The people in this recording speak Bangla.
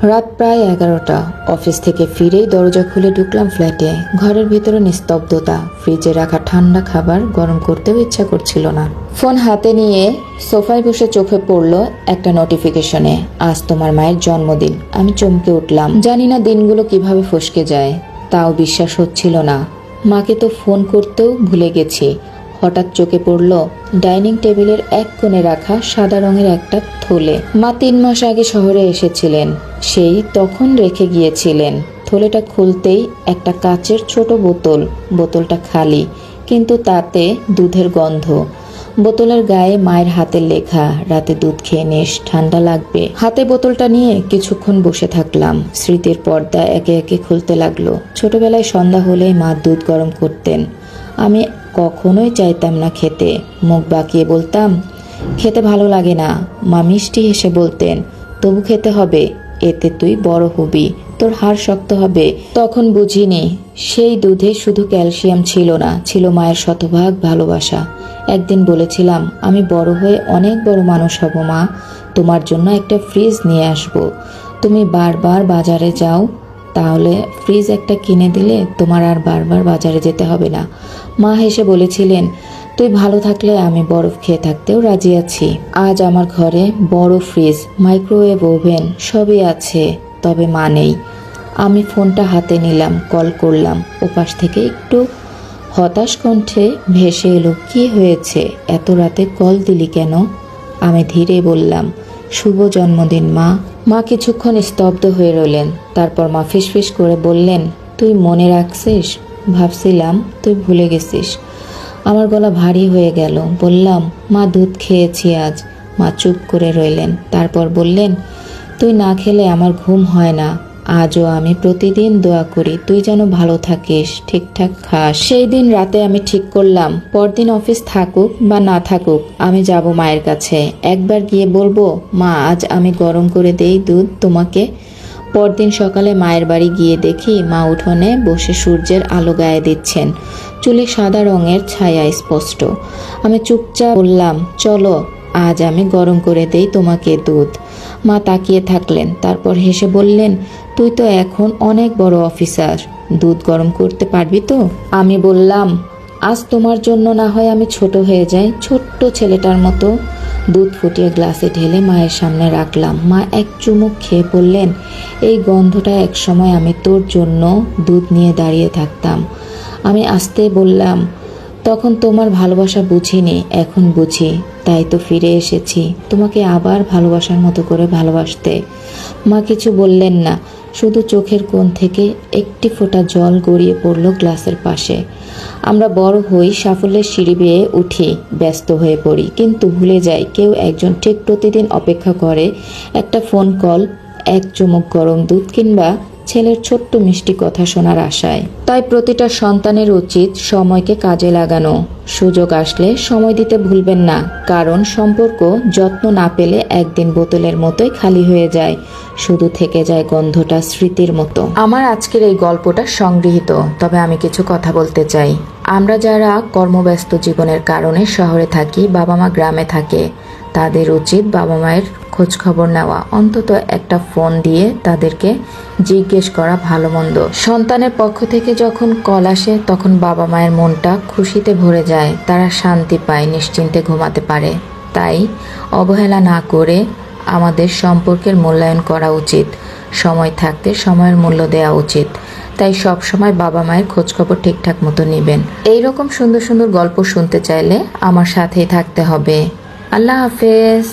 রাত প্রায় 11টা। অফিস থেকে ফিরেই দরজা খুলে ঢুকলাম ফ্ল্যাটে। ঘরের ভিতরে নিস্তব্ধতা। ফ্রিজে রাখা ঠান্ডা খাবার গরম করতেও ইচ্ছা করছিল না। ফোন হাতে নিয়ে সোফায় বসে চোখে পড়ল একটা নোটিফিকেশনে, আজ তোমার মায়ের জন্মদিন। আমি চমকে উঠলাম। জানি না দিনগুলো কিভাবে ফসকে যায়, তাও বিশ্বাস হচ্ছিল না। মাকে তো ফোন করতেও ভুলে গেছি। হঠাৎ চোখে পড়ল ডাইনিং টেবিলের এক কোণে রাখা সাদা রঙের একটা থলে। মা 3 মাস আগে শহরে এসেছিলেন, সেই তখন রেখে গিয়েছিলেন। থলেটা খুলতেই একটা কাচের ছোট বোতল। বোতলটা খালি, কিন্তু তাতে দুধের গন্ধ। বোতলের গায়ে মায়ের হাতের লেখা, রাতে দুধ খেয়ে নিস, ঠান্ডা লাগবে। হাতে বোতলটা নিয়ে কিছুক্ষণ বসে থাকলাম। স্মৃতির পর্দা একে একে খুলতে লাগলো। ছোটবেলায় সন্ধ্যা হলেই মা দুধ গরম করতেন। আমি কখনোই চাইতাম না খেতে। মুখ বাঁকিয়ে বলতাম, খেতে ভালো লাগে না। মা মিষ্টি হেসে বলতেন, তবু খেতে হবে, এতে তুই বড় হবি, তোর হাড় শক্ত হবে। তখন বুঝিনি সেই দুধে শুধু ক্যালসিয়াম ছিল না, ছিল মায়ের শতভাগ ভালোবাসা। একদিন বলেছিলাম, আমি বড় হয়ে অনেক বড় মানুষ হব মা, তোমার জন্য একটা ফ্রিজ নিয়ে আসব। তুমি বারবার বাজারে যাও, তাহলে ফ্রিজ একটা কিনে দিলে তোমার আর বারবার বাজারে যেতে হবে না। মা হেসে বলেছিলেন, তুই ভালো থাকলে আমি বরফ খেয়ে থাকতেও রাজি আছি। আজ আমার ঘরে বড় ফ্রিজ, মাইক্রোওয়েভ ওভেন সবই আছে, তবে মা নেই। আমি ফোনটা হাতে নিলাম, কল করলাম। ওপাশ থেকে একটু হতাশ কণ্ঠে ভেসে এলো, কি হয়েছে, এত রাতে কল দিলি কেন? আমি ধীরে বললাম, শুভ জন্মদিন মা। মা কিছুক্ষণ স্তব্ধ হয়ে রইলেন। তারপর মা ফিসফিস করে বললেন, তুই মনে রাখছিস? ভাবছিলাম তুই ভুলে গেছিস। আমার গলা ভারী হয়ে গেল। বললাম, মা দুধ খেয়েছি আজ। মা চুপ করে রইলেন। তারপর বললেন, তুই না খেলে আমার ঘুম হয় না। আজও আমি প্রতিদিন দোয়া করি তুই যেন ভালো থাকিস, ঠিকঠাক খাস। সেই দিন রাতে আমি ঠিক করলাম, পরদিন অফিস থাকুক বা না থাকুক আমি যাব মায়ের কাছে। একবার গিয়ে বলবো, মা আজ আমি গরম করে দেই দুধ তোমাকে। পরদিন সকালে মায়ের বাড়ি গিয়ে দেখি মা উঠোনে বসে সূর্যের আলো গায়ে দিচ্ছেন। চুলে সাদা রঙের ছায়া স্পষ্ট। আমি চুপচাপ বললাম, চলো আজ আমি গরম করে দেই তোমাকে দুধ। মা তাকিয়ে থাকলেন, তারপর হেসে বললেন, তুই তো এখন অনেক বড় অফিসার, দুধ গরম করতে পারবি তো? আমি বললাম, আজ তোমার জন্য না হয় আমি ছোট হয়ে যাই, ছোট্ট ছেলেটার মতো। দুধ ফুটিয়ে গ্লাসে ঢেলে মায়ের সামনে রাখলাম। মা এক চুমুক খেয়ে বললেন, এই গন্ধটা একসময় আমি তোর জন্য দুধ নিয়ে দাঁড়িয়ে থাকতাম। আমি আস্তে বললাম, তখন তোমার ভালোবাসা বুঝিনি, এখন বুঝি, তাই তো ফিরে এসেছি তোমাকে আবার ভালোবাসার মতো করে ভালোবাসতে। মা কিছু বললেন না, শুধু চোখের কোণ থেকে একটি ফোঁটা জল গড়িয়ে পড়ল গ্লাসের পাশে। আমরা বড় হই, সাফল্যের সিঁড়ি বেয়ে উঠি, ব্যস্ত হয়ে পড়ি, কিন্তু ভুলে যাই কেউ একজন ঠিক প্রতিদিন অপেক্ষা করে একটা ফোন কল, এক চুমুক গরম দুধ কিংবা ছেলের ছোট্ট মিষ্টি কথা শোনার আশায়। তাই প্রতিটা সন্তানের উচিত সময়কে কাজে লাগানো। সুযোগ আসলে সময় দিতে ভুলবেন না, কারণ সম্পর্ক যত্ন না পেলে একদিন বোতলের মতোই খালি হয়ে যায়, শুধু থেকে যায় গন্ধটা স্মৃতির মতো। আমার আজকের এই গল্পটা সংগৃহীত, তবে আমি কিছু কথা বলতে চাই। আমরা যারা কর্মব্যস্ত জীবনের কারণে শহরে থাকি, বাবা মা গ্রামে থাকে, তাদের উচিত বাবা মায়ের খোঁজ খবর নেওয়া, অন্তত একটা ফোন দিয়ে তাদেরকে জিজ্ঞেস করা ভালো মন্দ। সন্তানের পক্ষ থেকে যখন কল আসে তখন বাবা মায়ের মনটা খুশিতে ভরে যায়, তারা শান্তি পায়, নিশ্চিন্তে ঘুমাতে পারে। তাই অবহেলা না করে আমাদের সম্পর্কের মূল্যায়ন করা উচিত, সময় থাকতে সময়ের মূল্য দেওয়া উচিত। তাই সব সময় বাবা মায়ের খোঁজখবর ঠিকঠাক মতো নেবেন। এইরকম সুন্দর সুন্দর গল্প শুনতে চাইলে আমার সাথেই থাকতে হবে। আল্লাহ হাফেজ।